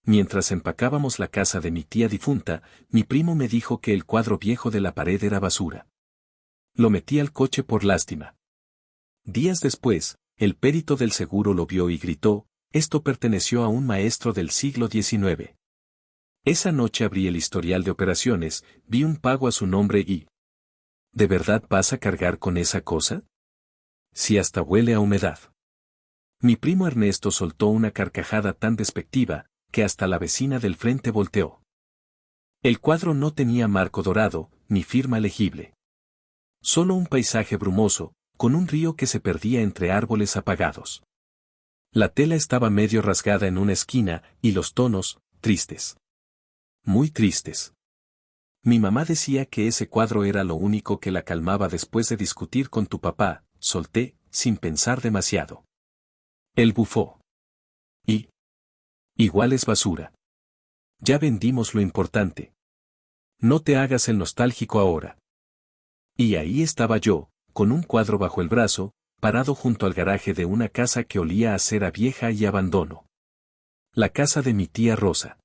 Mientras empacábamos la casa de mi tía difunta, mi primo me dijo que el cuadro viejo de la pared era basura. Lo metí al coche por lástima. Días después, el perito del seguro lo vio y gritó: «Esto perteneció a un maestro del siglo XIX». Esa noche abrí el historial de operaciones, vi un pago a su nombre y... ¿De verdad vas a cargar con esa cosa? Si hasta huele a humedad. Mi primo Ernesto soltó una carcajada tan despectiva, que hasta la vecina del frente volteó. El cuadro no tenía marco dorado, ni firma legible. Solo un paisaje brumoso, con un río que se perdía entre árboles apagados. La tela estaba medio rasgada en una esquina, y los tonos, tristes. Muy tristes. Mi mamá decía que ese cuadro era lo único que la calmaba después de discutir con tu papá, solté, sin pensar demasiado. Él bufó. Y... igual es basura. Ya vendimos lo importante. No te hagas el nostálgico ahora. Y ahí estaba yo, con un cuadro bajo el brazo, parado junto al garaje de una casa que olía a cera vieja y abandono. La casa de mi tía Rosa.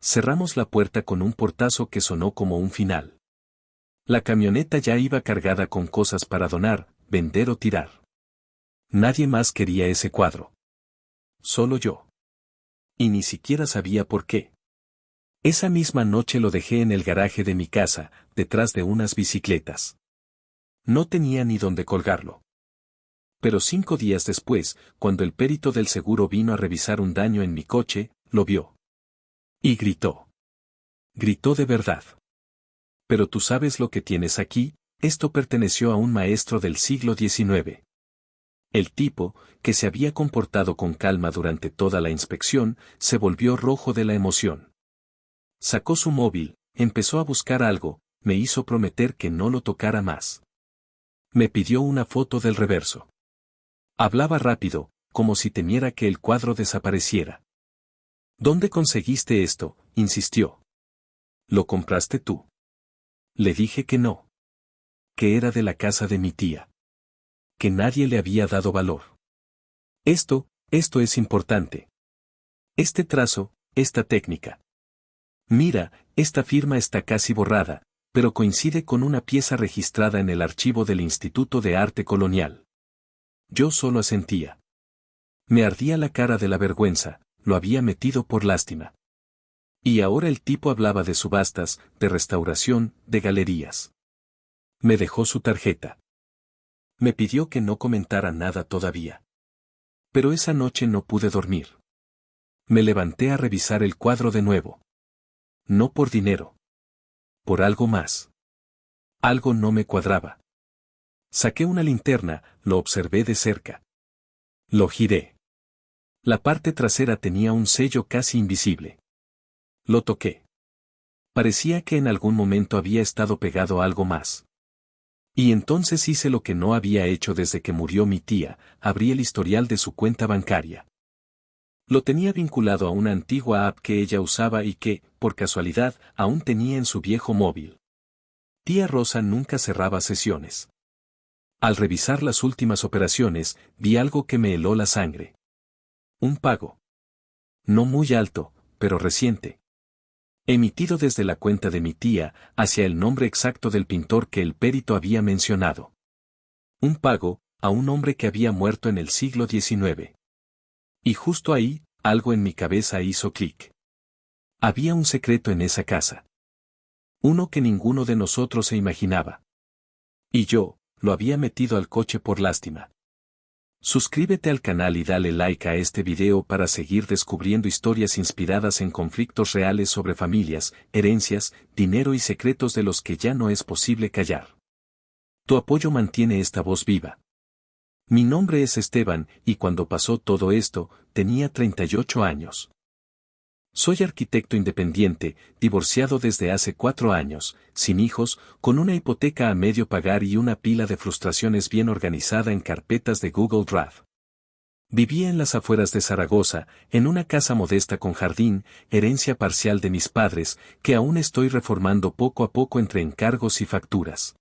Cerramos la puerta con un portazo que sonó como un final. La camioneta ya iba cargada con cosas para donar, vender o tirar. Nadie más quería ese cuadro. Solo yo. Y ni siquiera sabía por qué. Esa misma noche lo dejé en el garaje de mi casa, detrás de unas bicicletas. No tenía ni dónde colgarlo. Pero 5 días después, cuando el perito del seguro vino a revisar un daño en mi coche, lo vio. Y gritó. Gritó de verdad. Pero tú sabes lo que tienes aquí, esto perteneció a un maestro del siglo XIX. El tipo, que se había comportado con calma durante toda la inspección, se volvió rojo de la emoción. Sacó su móvil, empezó a buscar algo, me hizo prometer que no lo tocara más. Me pidió una foto del reverso. Hablaba rápido, como si temiera que el cuadro desapareciera. ¿Dónde conseguiste esto?, insistió. ¿Lo compraste tú? Le dije que no. Que era de la casa de mi tía. Que nadie le había dado valor. Esto es importante. Este trazo, esta técnica. Mira, esta firma está casi borrada, pero coincide con una pieza registrada en el archivo del Instituto de Arte Colonial. Yo solo asentía. Me ardía la cara de la vergüenza, lo había metido por lástima. Y ahora el tipo hablaba de subastas, de restauración, de galerías. Me dejó su tarjeta. Me pidió que no comentara nada todavía. Pero esa noche no pude dormir. Me levanté a revisar el cuadro de nuevo. No por dinero. Por algo más. Algo no me cuadraba. Saqué una linterna, lo observé de cerca. Lo giré. La parte trasera tenía un sello casi invisible. Lo toqué. Parecía que en algún momento había estado pegado algo más. Y entonces hice lo que no había hecho desde que murió mi tía, abrí el historial de su cuenta bancaria. Lo tenía vinculado a una antigua app que ella usaba y que, por casualidad, aún tenía en su viejo móvil. Tía Rosa nunca cerraba sesiones. Al revisar las últimas operaciones, vi algo que me heló la sangre. Un pago. No muy alto, pero reciente. Emitido desde la cuenta de mi tía, hacia el nombre exacto del pintor que el perito había mencionado. Un pago, a un hombre que había muerto en el siglo XIX. Y justo ahí, algo en mi cabeza hizo clic. Había un secreto en esa casa. Uno que ninguno de nosotros se imaginaba. Y yo, lo había metido al coche por lástima. Suscríbete al canal y dale like a este video para seguir descubriendo historias inspiradas en conflictos reales sobre familias, herencias, dinero y secretos de los que ya no es posible callar. Tu apoyo mantiene esta voz viva. Mi nombre es Esteban, y cuando pasó todo esto, tenía 38 años. Soy arquitecto independiente, divorciado desde hace 4 años, sin hijos, con una hipoteca a medio pagar y una pila de frustraciones bien organizada en carpetas de Google Drive. Vivía en las afueras de Zaragoza, en una casa modesta con jardín, herencia parcial de mis padres, que aún estoy reformando poco a poco entre encargos y facturas.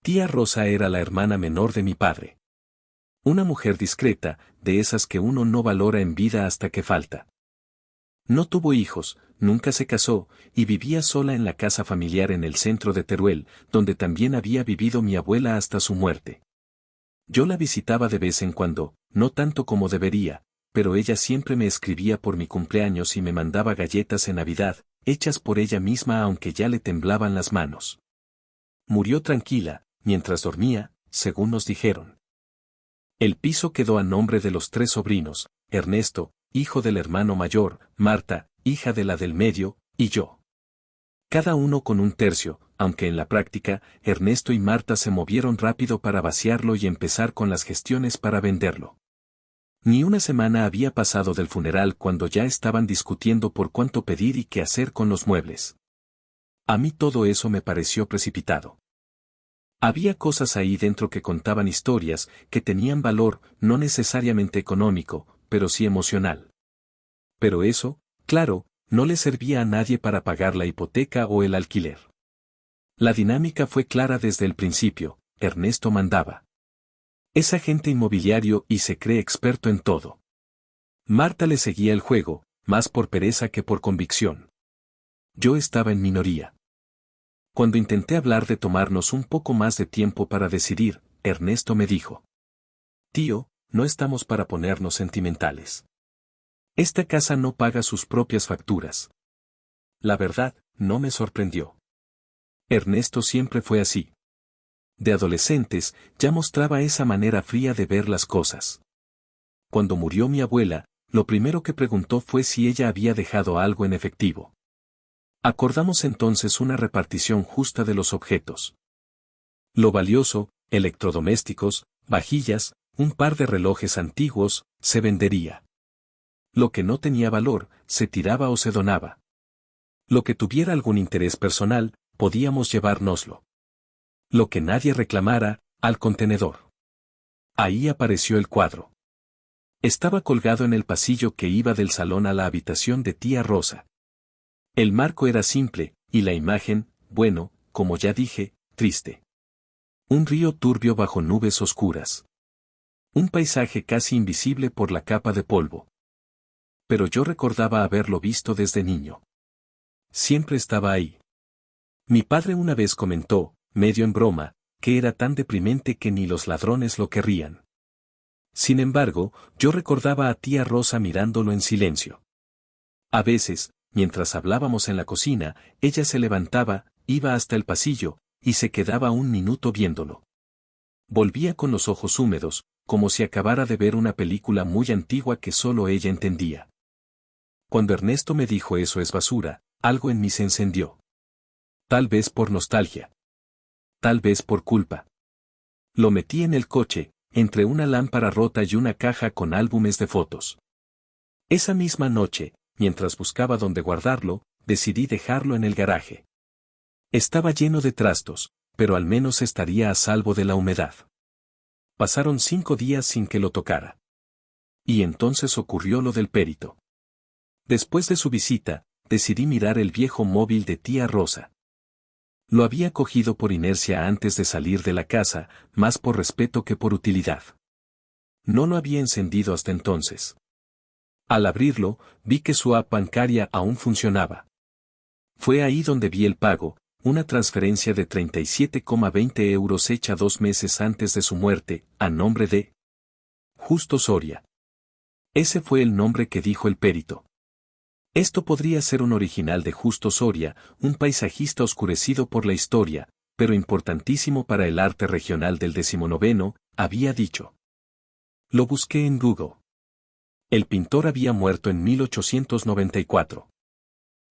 Tía Rosa era la hermana menor de mi padre. Una mujer discreta, de esas que uno no valora en vida hasta que falta. No tuvo hijos, nunca se casó, y vivía sola en la casa familiar en el centro de Teruel, donde también había vivido mi abuela hasta su muerte. Yo la visitaba de vez en cuando, no tanto como debería, pero ella siempre me escribía por mi cumpleaños y me mandaba galletas en Navidad, hechas por ella misma aunque ya le temblaban las manos. Murió tranquila, mientras dormía, según nos dijeron. El piso quedó a nombre de los 3 sobrinos, Ernesto, hijo del hermano mayor, Marta, hija de la del medio, y yo. Cada uno con un tercio, aunque en la práctica, Ernesto y Marta se movieron rápido para vaciarlo y empezar con las gestiones para venderlo. Ni una semana había pasado del funeral cuando ya estaban discutiendo por cuánto pedir y qué hacer con los muebles. A mí todo eso me pareció precipitado. Había cosas ahí dentro que contaban historias, que tenían valor, no necesariamente económico, pero sí emocional. Pero eso, claro, no le servía a nadie para pagar la hipoteca o el alquiler. La dinámica fue clara desde el principio, Ernesto mandaba. Es agente inmobiliario y se cree experto en todo. Marta le seguía el juego, más por pereza que por convicción. Yo estaba en minoría. Cuando intenté hablar de tomarnos un poco más de tiempo para decidir, Ernesto me dijo: «Tío, no estamos para ponernos sentimentales. Esta casa no paga sus propias facturas». La verdad, no me sorprendió. Ernesto siempre fue así. De adolescentes, ya mostraba esa manera fría de ver las cosas. Cuando murió mi abuela, lo primero que preguntó fue si ella había dejado algo en efectivo. Acordamos entonces una repartición justa de los objetos. Lo valioso, electrodomésticos, vajillas, un par de relojes antiguos, se vendería. Lo que no tenía valor, se tiraba o se donaba. Lo que tuviera algún interés personal, podíamos llevárnoslo. Lo que nadie reclamara, al contenedor. Ahí apareció el cuadro. Estaba colgado en el pasillo que iba del salón a la habitación de tía Rosa. El marco era simple, y la imagen, bueno, como ya dije, triste. Un río turbio bajo nubes oscuras. Un paisaje casi invisible por la capa de polvo. Pero yo recordaba haberlo visto desde niño. Siempre estaba ahí. Mi padre una vez comentó, medio en broma, que era tan deprimente que ni los ladrones lo querrían. Sin embargo, yo recordaba a tía Rosa mirándolo en silencio. A veces, mientras hablábamos en la cocina, ella se levantaba, iba hasta el pasillo, y se quedaba un minuto viéndolo. Volvía con los ojos húmedos, como si acabara de ver una película muy antigua que solo ella entendía. Cuando Ernesto me dijo eso es basura, algo en mí se encendió. Tal vez por nostalgia. Tal vez por culpa. Lo metí en el coche, entre una lámpara rota y una caja con álbumes de fotos. Esa misma noche, mientras buscaba dónde guardarlo, decidí dejarlo en el garaje. Estaba lleno de trastos, pero al menos estaría a salvo de la humedad. Pasaron 5 días sin que lo tocara. Y entonces ocurrió lo del perito. Después de su visita, decidí mirar el viejo móvil de tía Rosa. Lo había cogido por inercia antes de salir de la casa, más por respeto que por utilidad. No lo había encendido hasta entonces. Al abrirlo, vi que su app bancaria aún funcionaba. Fue ahí donde vi el pago, una transferencia de 37,20 euros hecha 2 meses antes de su muerte, a nombre de Justo Soria. Ese fue el nombre que dijo el perito. Esto podría ser un original de Justo Soria, un paisajista oscurecido por la historia, pero importantísimo para el arte regional del 19º, había dicho. Lo busqué en Google. El pintor había muerto en 1894.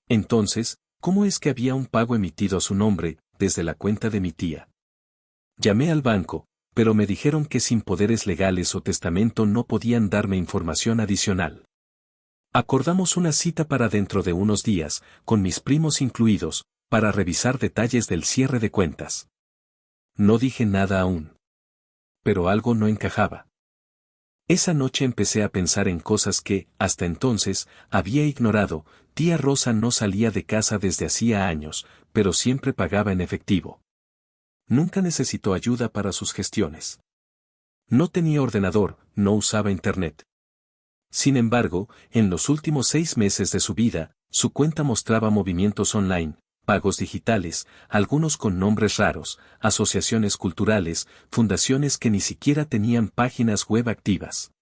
Entonces, ¿cómo es que había un pago emitido a su nombre, desde la cuenta de mi tía? Llamé al banco, pero me dijeron que sin poderes legales o testamento no podían darme información adicional. Acordamos una cita para dentro de unos días, con mis primos incluidos, para revisar detalles del cierre de cuentas. No dije nada aún. Pero algo no encajaba. Esa noche empecé a pensar en cosas que, hasta entonces, había ignorado. Tía Rosa no salía de casa desde hacía años, pero siempre pagaba en efectivo. Nunca necesitó ayuda para sus gestiones. No tenía ordenador, no usaba internet. Sin embargo, en los últimos 6 meses de su vida, su cuenta mostraba movimientos online, pagos digitales, algunos con nombres raros, asociaciones culturales, fundaciones que ni siquiera tenían páginas web activas.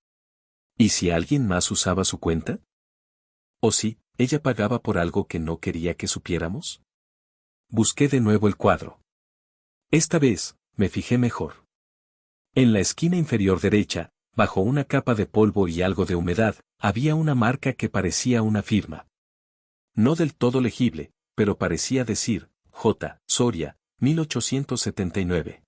¿Y si alguien más usaba su cuenta? ¿O si ella pagaba por algo que no quería que supiéramos? Busqué de nuevo el cuadro. Esta vez, me fijé mejor. En la esquina inferior derecha, bajo una capa de polvo y algo de humedad, había una marca que parecía una firma. No del todo legible, pero parecía decir, J. Soria, 1879.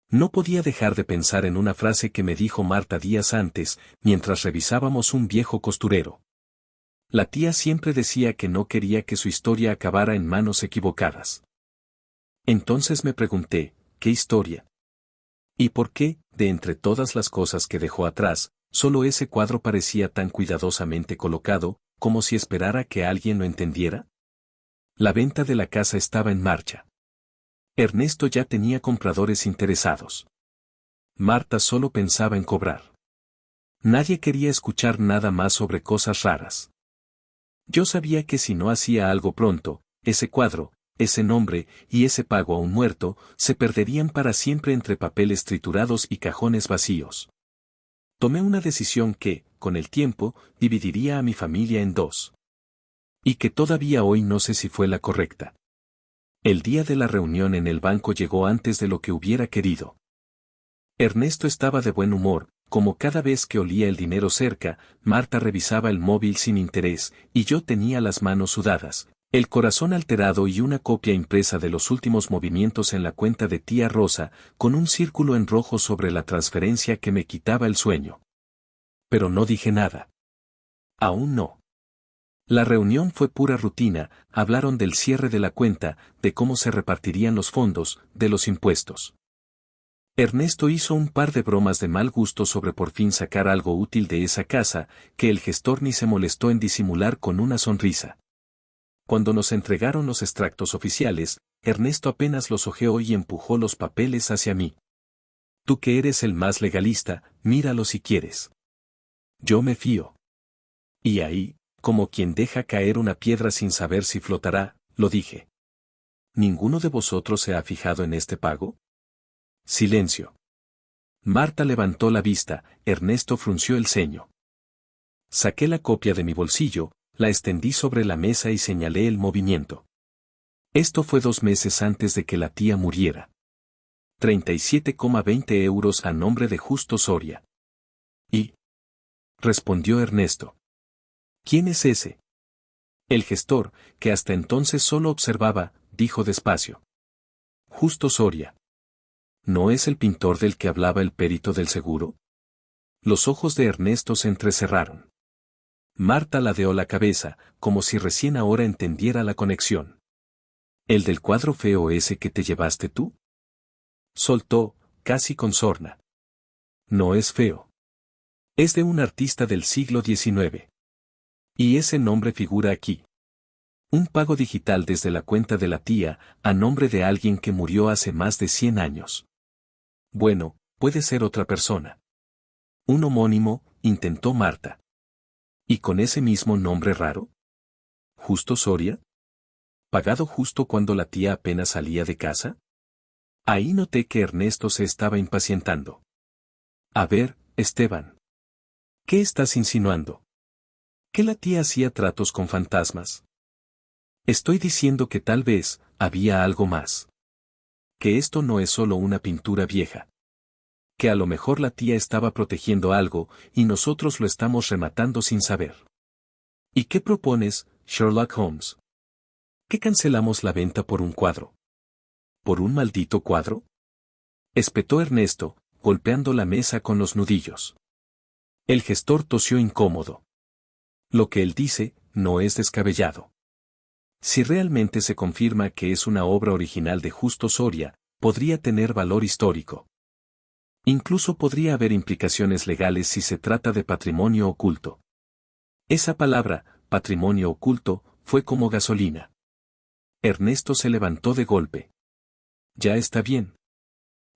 No podía dejar de pensar en una frase que me dijo Marta días antes, mientras revisábamos un viejo costurero. La tía siempre decía que no quería que su historia acabara en manos equivocadas. Entonces me pregunté, ¿qué historia? ¿Y por qué, de entre todas las cosas que dejó atrás, solo ese cuadro parecía tan cuidadosamente colocado, como si esperara que alguien lo entendiera? La venta de la casa estaba en marcha. Ernesto ya tenía compradores interesados. Marta solo pensaba en cobrar. Nadie quería escuchar nada más sobre cosas raras. Yo sabía que si no hacía algo pronto, ese cuadro, ese nombre y ese pago a un muerto, se perderían para siempre entre papeles triturados y cajones vacíos. Tomé una decisión que, con el tiempo, dividiría a mi familia en dos. Y que todavía hoy no sé si fue la correcta. El día de la reunión en el banco llegó antes de lo que hubiera querido. Ernesto estaba de buen humor, como cada vez que olía el dinero cerca, Marta revisaba el móvil sin interés, y yo tenía las manos sudadas, el corazón alterado y una copia impresa de los últimos movimientos en la cuenta de tía Rosa, con un círculo en rojo sobre la transferencia que me quitaba el sueño. Pero no dije nada. Aún no. La reunión fue pura rutina, hablaron del cierre de la cuenta, de cómo se repartirían los fondos, de los impuestos. Ernesto hizo un par de bromas de mal gusto sobre por fin sacar algo útil de esa casa, que el gestor ni se molestó en disimular con una sonrisa. Cuando nos entregaron los extractos oficiales, Ernesto apenas los hojeó y empujó los papeles hacia mí. Tú que eres el más legalista, míralo si quieres. Yo me fío. Y ahí, como quien deja caer una piedra sin saber si flotará, lo dije. ¿Ninguno de vosotros se ha fijado en este pago? Silencio. Marta levantó la vista, Ernesto frunció el ceño. Saqué la copia de mi bolsillo, la extendí sobre la mesa y señalé el movimiento. Esto fue 2 meses antes de que la tía muriera. 37,20 euros a nombre de Justo Soria. ¿Y? Respondió Ernesto. ¿Quién es ese? El gestor, que hasta entonces solo observaba, dijo despacio. Justo Soria. ¿No es el pintor del que hablaba el perito del seguro? Los ojos de Ernesto se entrecerraron. Marta ladeó la cabeza, como si recién ahora entendiera la conexión. ¿El del cuadro feo ese que te llevaste tú? Soltó, casi con sorna. No es feo. Es de un artista del siglo XIX. Y ese nombre figura aquí. Un pago digital desde la cuenta de la tía, a nombre de alguien que murió hace más de 100 años. Bueno, puede ser otra persona. Un homónimo, intentó Marta. ¿Y con ese mismo nombre raro? ¿Justo Soria? ¿Pagado justo cuando la tía apenas salía de casa? Ahí noté que Ernesto se estaba impacientando. A ver, Esteban. ¿Qué estás insinuando? ¿Que la tía hacía tratos con fantasmas? Estoy diciendo que tal vez, había algo más. Que esto no es solo una pintura vieja. Que a lo mejor la tía estaba protegiendo algo, y nosotros lo estamos rematando sin saber. ¿Y qué propones, Sherlock Holmes? ¿Que cancelamos la venta por un cuadro? ¿Por un maldito cuadro? Espetó Ernesto, golpeando la mesa con los nudillos. El gestor tosió incómodo. Lo que él dice, no es descabellado. Si realmente se confirma que es una obra original de Justo Soria, podría tener valor histórico. Incluso podría haber implicaciones legales si se trata de patrimonio oculto. Esa palabra, patrimonio oculto, fue como gasolina. Ernesto se levantó de golpe. Ya está bien.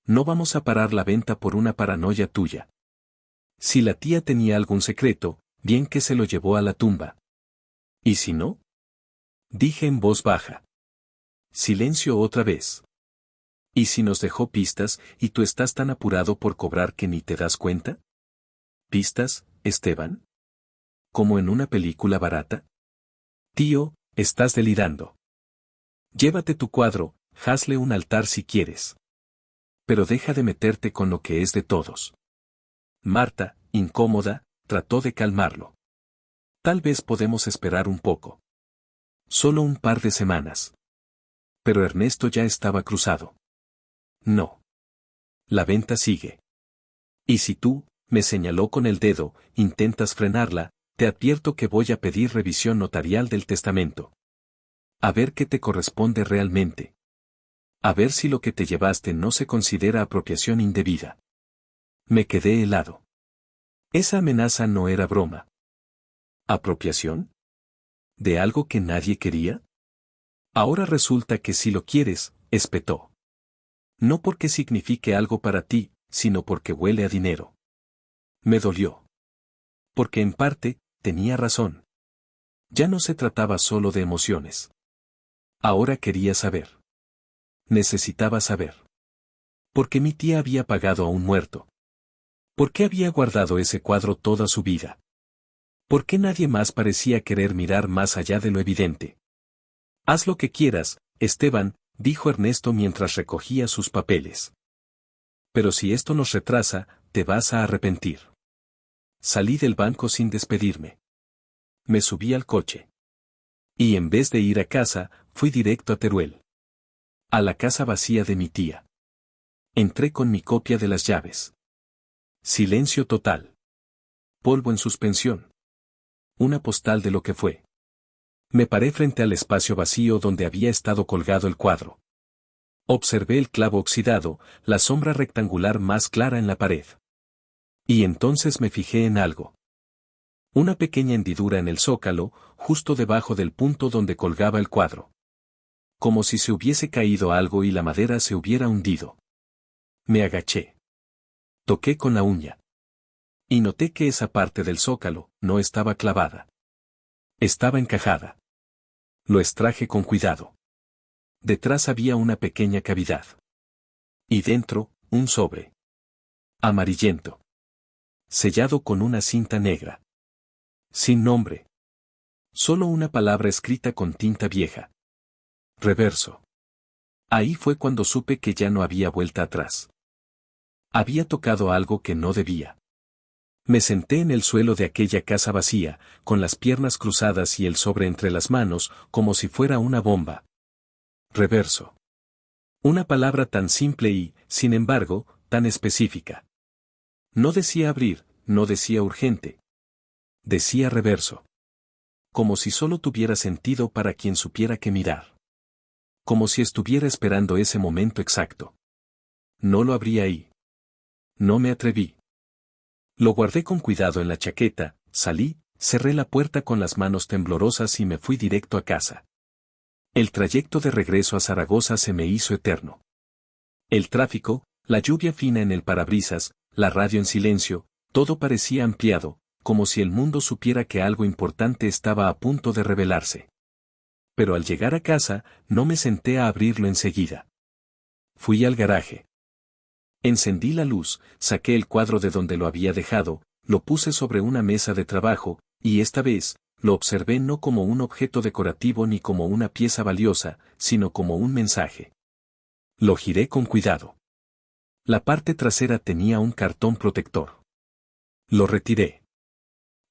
No vamos a parar la venta por una paranoia tuya. Si la tía tenía algún secreto, Bien que se lo llevó a la tumba. ¿Y si no? Dije en voz baja. Silencio otra vez. ¿Y si nos dejó pistas y tú estás tan apurado por cobrar que ni te das cuenta? ¿Pistas, Esteban? ¿Como en una película barata? Tío, estás delirando. Llévate tu cuadro, hazle un altar si quieres. Pero deja de meterte con lo que es de todos. Marta, incómoda, trató de calmarlo. Tal vez podemos esperar un poco. Solo un par de semanas. Pero Ernesto ya estaba cruzado. No. La venta sigue. Y si tú, me señaló con el dedo, intentas frenarla, te advierto que voy a pedir revisión notarial del testamento. A ver qué te corresponde realmente. A ver si lo que te llevaste no se considera apropiación indebida. Me quedé helado. Esa amenaza no era broma. ¿Apropiación? ¿De algo que nadie quería? Ahora resulta que si lo quieres, espetó. No porque signifique algo para ti, sino porque huele a dinero. Me dolió. Porque en parte, tenía razón. Ya no se trataba solo de emociones. Ahora quería saber. Necesitaba saber. ¿Por qué mi tía había pagado a un muerto? ¿Por qué había guardado ese cuadro toda su vida? ¿Por qué nadie más parecía querer mirar más allá de lo evidente? Haz lo que quieras, Esteban, dijo Ernesto mientras recogía sus papeles. Pero si esto nos retrasa, te vas a arrepentir. Salí del banco sin despedirme. Me subí al coche. Y en vez de ir a casa, fui directo a Teruel. A la casa vacía de mi tía. Entré con mi copia de las llaves. Silencio total. Polvo en suspensión. Una postal de lo que fue. Me paré frente al espacio vacío donde había estado colgado el cuadro. Observé el clavo oxidado, la sombra rectangular más clara en la pared. Y entonces me fijé en algo. Una pequeña hendidura en el zócalo, justo debajo del punto donde colgaba el cuadro. Como si se hubiese caído algo y la madera se hubiera hundido. Me agaché. Toqué con la uña. Y noté que esa parte del zócalo no estaba clavada. Estaba encajada. Lo extraje con cuidado. Detrás había una pequeña cavidad. Y dentro, un sobre. Amarillento. Sellado con una cinta negra. Sin nombre. Solo una palabra escrita con tinta vieja. Reverso. Ahí fue cuando supe que ya no había vuelta atrás. Había tocado algo que no debía. Me senté en el suelo de aquella casa vacía, con las piernas cruzadas y el sobre entre las manos, como si fuera una bomba. Reverso. Una palabra tan simple y, sin embargo, tan específica. No decía abrir, no decía urgente. Decía reverso. Como si solo tuviera sentido para quien supiera qué mirar. Como si estuviera esperando ese momento exacto. No lo abrí ahí. No me atreví. Lo guardé con cuidado en la chaqueta, salí, cerré la puerta con las manos temblorosas y me fui directo a casa. El trayecto de regreso a Zaragoza se me hizo eterno. El tráfico, la lluvia fina en el parabrisas, la radio en silencio, todo parecía ampliado, como si el mundo supiera que algo importante estaba a punto de revelarse. Pero al llegar a casa, no me senté a abrirlo enseguida. Fui al garaje. Encendí la luz, saqué el cuadro de donde lo había dejado, lo puse sobre una mesa de trabajo, y esta vez, lo observé no como un objeto decorativo ni como una pieza valiosa, sino como un mensaje. Lo giré con cuidado. La parte trasera tenía un cartón protector. Lo retiré.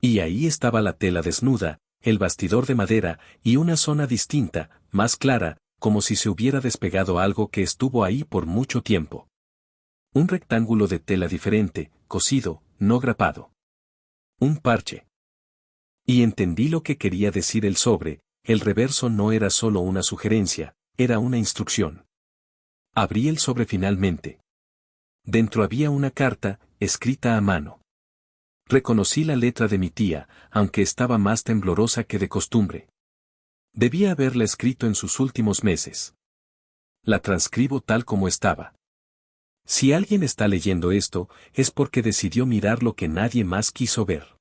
Y ahí estaba la tela desnuda, el bastidor de madera, y una zona distinta, más clara, como si se hubiera despegado algo que estuvo ahí por mucho tiempo. Un rectángulo de tela diferente, cosido, no grapado. Un parche. Y entendí lo que quería decir el sobre, el reverso no era solo una sugerencia, era una instrucción. Abrí el sobre finalmente. Dentro había una carta, escrita a mano. Reconocí la letra de mi tía, aunque estaba más temblorosa que de costumbre. Debía haberla escrito en sus últimos meses. La transcribo tal como estaba. Si alguien está leyendo esto, es porque decidió mirar lo que nadie más quiso ver.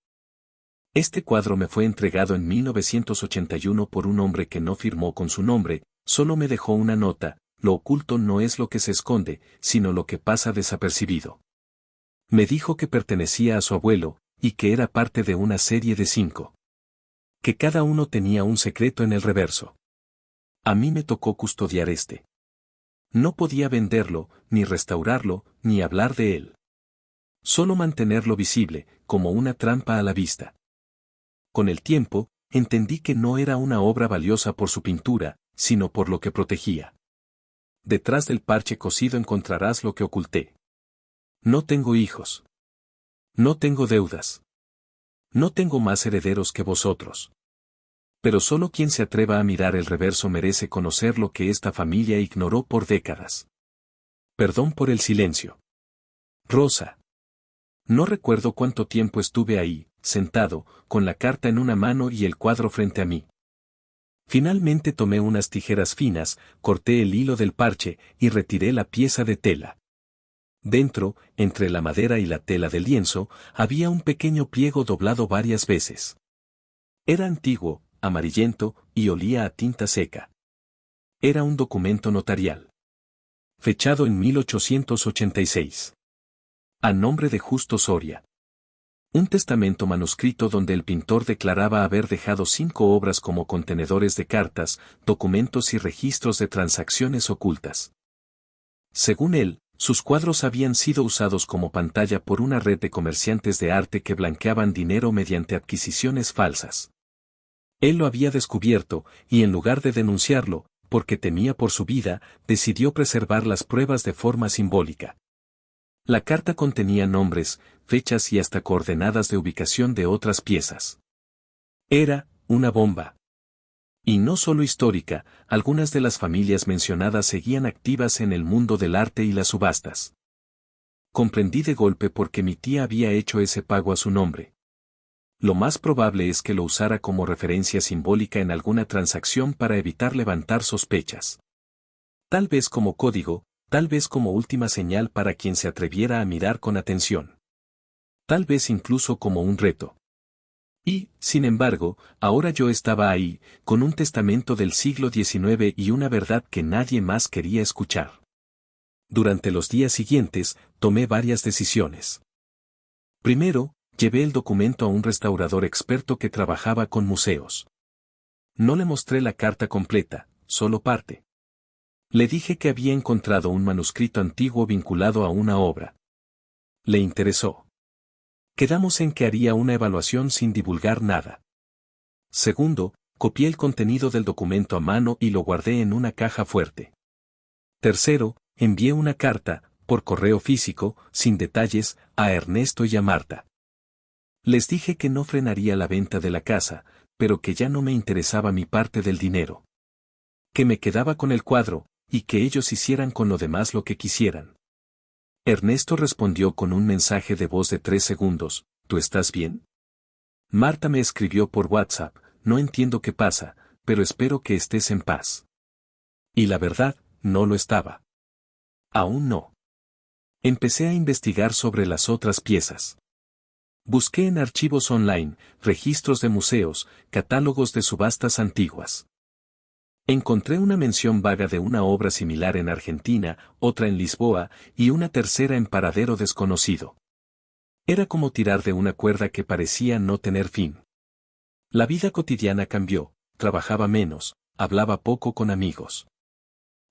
Este cuadro me fue entregado en 1981 por un hombre que no firmó con su nombre, solo me dejó una nota: lo oculto no es lo que se esconde, sino lo que pasa desapercibido. Me dijo que pertenecía a su abuelo, y que era parte de una serie de 5. Que cada uno tenía un secreto en el reverso. A mí me tocó custodiar este. No podía venderlo, ni restaurarlo, ni hablar de él. Solo mantenerlo visible, como una trampa a la vista. Con el tiempo, entendí que no era una obra valiosa por su pintura, sino por lo que protegía. Detrás del parche cosido encontrarás lo que oculté. No tengo hijos. No tengo deudas. No tengo más herederos que vosotros. Pero solo quien se atreva a mirar el reverso merece conocer lo que esta familia ignoró por décadas. Perdón por el silencio. Rosa. No recuerdo cuánto tiempo estuve ahí, sentado, con la carta en una mano y el cuadro frente a mí. Finalmente tomé unas tijeras finas, corté el hilo del parche y retiré la pieza de tela. Dentro, entre la madera y la tela del lienzo, había un pequeño pliego doblado varias veces. Era antiguo, amarillento, y olía a tinta seca. Era un documento notarial. Fechado en 1886. A nombre de Justo Soria. Un testamento manuscrito donde el pintor declaraba haber dejado 5 obras como contenedores de cartas, documentos y registros de transacciones ocultas. Según él, sus cuadros habían sido usados como pantalla por una red de comerciantes de arte que blanqueaban dinero mediante adquisiciones falsas. Él lo había descubierto, y en lugar de denunciarlo, porque temía por su vida, decidió preservar las pruebas de forma simbólica. La carta contenía nombres, fechas y hasta coordenadas de ubicación de otras piezas. Era una bomba. Y no solo histórica, algunas de las familias mencionadas seguían activas en el mundo del arte y las subastas. Comprendí de golpe por qué mi tía había hecho ese pago a su nombre. Lo más probable es que lo usara como referencia simbólica en alguna transacción para evitar levantar sospechas. Tal vez como código, tal vez como última señal para quien se atreviera a mirar con atención. Tal vez incluso como un reto. Y, sin embargo, ahora yo estaba ahí, con un testamento del siglo XIX y una verdad que nadie más quería escuchar. Durante los días siguientes, tomé varias decisiones. Primero, llevé el documento a un restaurador experto que trabajaba con museos. No le mostré la carta completa, solo parte. Le dije que había encontrado un manuscrito antiguo vinculado a una obra. Le interesó. Quedamos en que haría una evaluación sin divulgar nada. Segundo, copié el contenido del documento a mano y lo guardé en una caja fuerte. Tercero, envié una carta, por correo físico, sin detalles, a Ernesto y a Marta. Les dije que no frenaría la venta de la casa, pero que ya no me interesaba mi parte del dinero. Que me quedaba con el cuadro, y que ellos hicieran con lo demás lo que quisieran. Ernesto respondió con un mensaje de voz de 3 segundos, ¿tú estás bien? Marta me escribió por WhatsApp, no entiendo qué pasa, pero espero que estés en paz. Y la verdad, no lo estaba. Aún no. Empecé a investigar sobre las otras piezas. Busqué en archivos online, registros de museos, catálogos de subastas antiguas. Encontré una mención vaga de una obra similar en Argentina, otra en Lisboa, y una tercera en paradero desconocido. Era como tirar de una cuerda que parecía no tener fin. La vida cotidiana cambió, trabajaba menos, hablaba poco con amigos.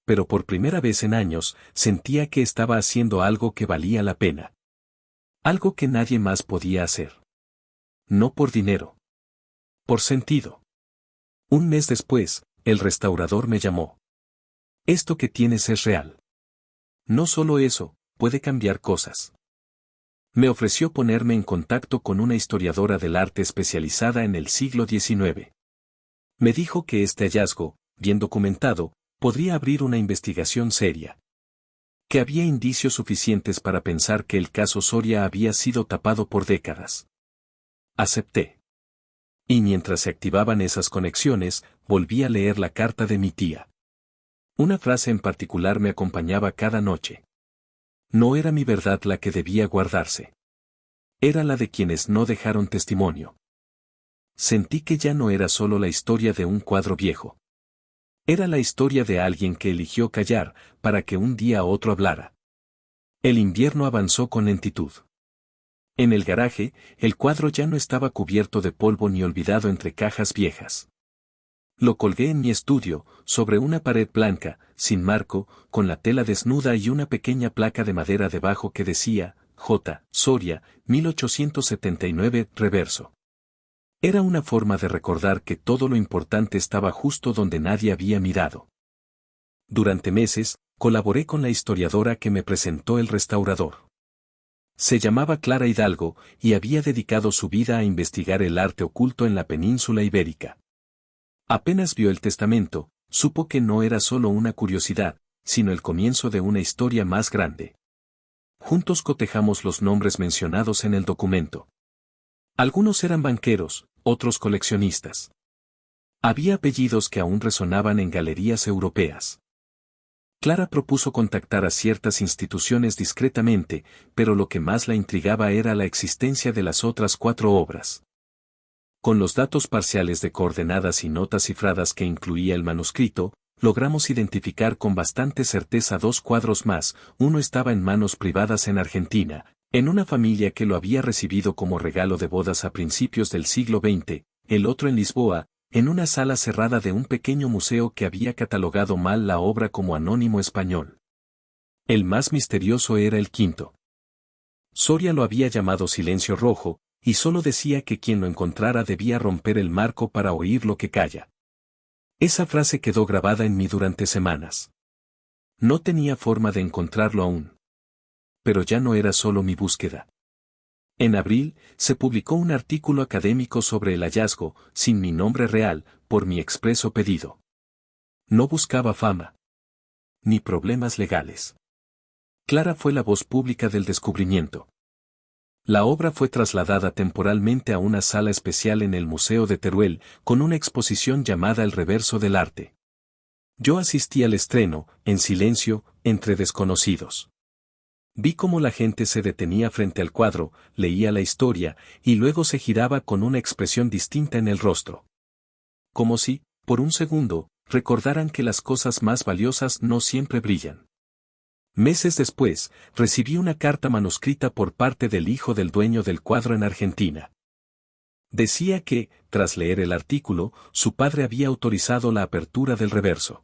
Pero por primera vez en años, sentía que estaba haciendo algo que valía la pena. Algo que nadie más podía hacer. No por dinero. Por sentido. Un mes después, el restaurador me llamó. Esto que tienes es real. No solo eso, puede cambiar cosas. Me ofreció ponerme en contacto con una historiadora del arte especializada en el siglo XIX. Me dijo que este hallazgo, bien documentado, podría abrir una investigación seria. Que había indicios suficientes para pensar que el caso Soria había sido tapado por décadas. Acepté. Y mientras se activaban esas conexiones, volví a leer la carta de mi tía. Una frase en particular me acompañaba cada noche. No era mi verdad la que debía guardarse. Era la de quienes no dejaron testimonio. Sentí que ya no era solo la historia de un cuadro viejo. Era la historia de alguien que eligió callar, para que un día otro hablara. El invierno avanzó con lentitud. En el garaje, el cuadro ya no estaba cubierto de polvo ni olvidado entre cajas viejas. Lo colgué en mi estudio, sobre una pared blanca, sin marco, con la tela desnuda y una pequeña placa de madera debajo que decía, J. Soria, 1879, reverso. Era una forma de recordar que todo lo importante estaba justo donde nadie había mirado. Durante meses, colaboré con la historiadora que me presentó el restaurador. Se llamaba Clara Hidalgo, y había dedicado su vida a investigar el arte oculto en la península ibérica. Apenas vio el testamento, supo que no era solo una curiosidad, sino el comienzo de una historia más grande. Juntos cotejamos los nombres mencionados en el documento. Algunos eran banqueros, otros coleccionistas. Había apellidos que aún resonaban en galerías europeas. Clara propuso contactar a ciertas instituciones discretamente, pero lo que más la intrigaba era la existencia de las otras 4 obras. Con los datos parciales de coordenadas y notas cifradas que incluía el manuscrito, logramos identificar con bastante certeza 2 cuadros más. Uno estaba en manos privadas en Argentina, en una familia que lo había recibido como regalo de bodas a principios del siglo XX, el otro en Lisboa, en una sala cerrada de un pequeño museo que había catalogado mal la obra como anónimo español. El más misterioso era el quinto. Soria lo había llamado Silencio Rojo, y solo decía que quien lo encontrara debía romper el marco para oír lo que calla. Esa frase quedó grabada en mí durante semanas. No tenía forma de encontrarlo aún. Pero ya no era solo mi búsqueda. En abril, se publicó un artículo académico sobre el hallazgo, sin mi nombre real, por mi expreso pedido. No buscaba fama. Ni problemas legales. Clara fue la voz pública del descubrimiento. La obra fue trasladada temporalmente a una sala especial en el Museo de Teruel, con una exposición llamada El Reverso del Arte. Yo asistí al estreno, en silencio, entre desconocidos. Vi cómo la gente se detenía frente al cuadro, leía la historia, y luego se giraba con una expresión distinta en el rostro. Como si, por un segundo, recordaran que las cosas más valiosas no siempre brillan. Meses después, recibí una carta manuscrita por parte del hijo del dueño del cuadro en Argentina. Decía que, tras leer el artículo, su padre había autorizado la apertura del reverso.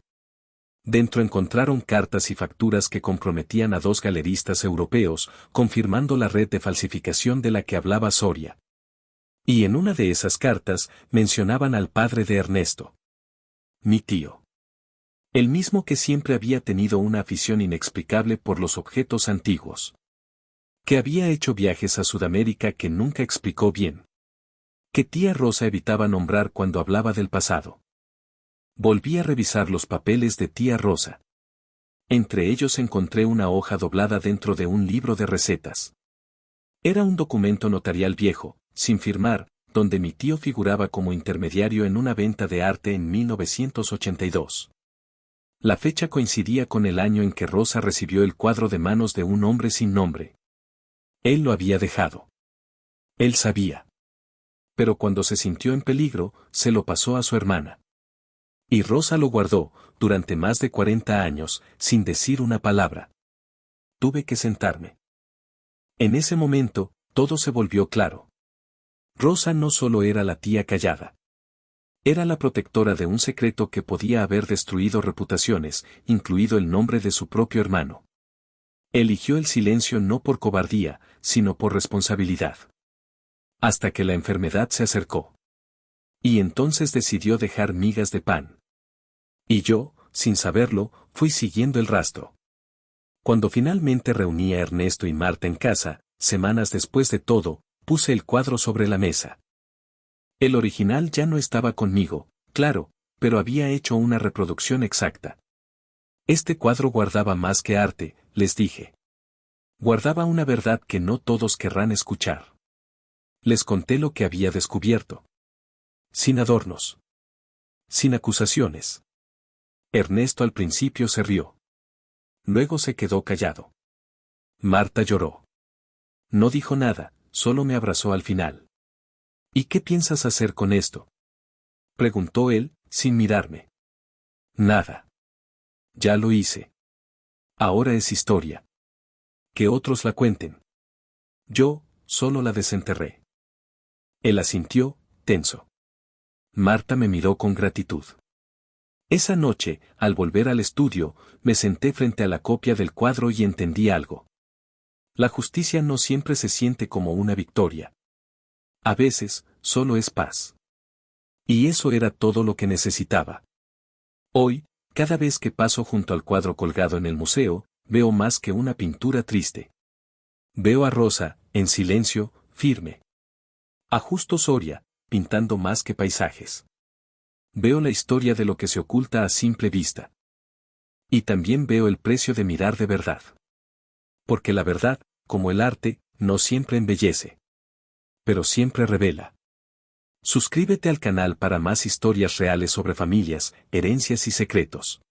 Dentro encontraron cartas y facturas que comprometían a 2 galeristas europeos, confirmando la red de falsificación de la que hablaba Soria. Y en una de esas cartas, mencionaban al padre de Ernesto. Mi tío. El mismo que siempre había tenido una afición inexplicable por los objetos antiguos. Que había hecho viajes a Sudamérica que nunca explicó bien. Que tía Rosa evitaba nombrar cuando hablaba del pasado. Volví a revisar los papeles de tía Rosa. Entre ellos encontré una hoja doblada dentro de un libro de recetas. Era un documento notarial viejo, sin firmar, donde mi tío figuraba como intermediario en una venta de arte en 1982. La fecha coincidía con el año en que Rosa recibió el cuadro de manos de un hombre sin nombre. Él lo había dejado. Él sabía. Pero cuando se sintió en peligro, se lo pasó a su hermana. Y Rosa lo guardó, durante más de 40 años, sin decir una palabra. Tuve que sentarme. En ese momento, todo se volvió claro. Rosa no solo era la tía callada. Era la protectora de un secreto que podía haber destruido reputaciones, incluido el nombre de su propio hermano. Eligió el silencio no por cobardía, sino por responsabilidad. Hasta que la enfermedad se acercó. Y entonces decidió dejar migas de pan. Y yo, sin saberlo, fui siguiendo el rastro. Cuando finalmente reuní a Ernesto y Marta en casa, semanas después de todo, puse el cuadro sobre la mesa. El original ya no estaba conmigo, claro, pero había hecho una reproducción exacta. Este cuadro guardaba más que arte, les dije. Guardaba una verdad que no todos querrán escuchar. Les conté lo que había descubierto. Sin adornos. Sin acusaciones. Ernesto al principio se rió. Luego se quedó callado. Marta lloró. No dijo nada, solo me abrazó al final. ¿Y qué piensas hacer con esto? Preguntó él, sin mirarme. Nada. Ya lo hice. Ahora es historia. Que otros la cuenten. Yo, solo la desenterré. Él asintió, tenso. Marta me miró con gratitud. Esa noche, al volver al estudio, me senté frente a la copia del cuadro y entendí algo. La justicia no siempre se siente como una victoria. A veces, solo es paz. Y eso era todo lo que necesitaba. Hoy, cada vez que paso junto al cuadro colgado en el museo, veo más que una pintura triste. Veo a Rosa, en silencio, firme. A Justo Soria, pintando más que paisajes. Veo la historia de lo que se oculta a simple vista. Y también veo el precio de mirar de verdad. Porque la verdad, como el arte, no siempre embellece. Pero siempre revela. Suscríbete al canal para más historias reales sobre familias, herencias y secretos.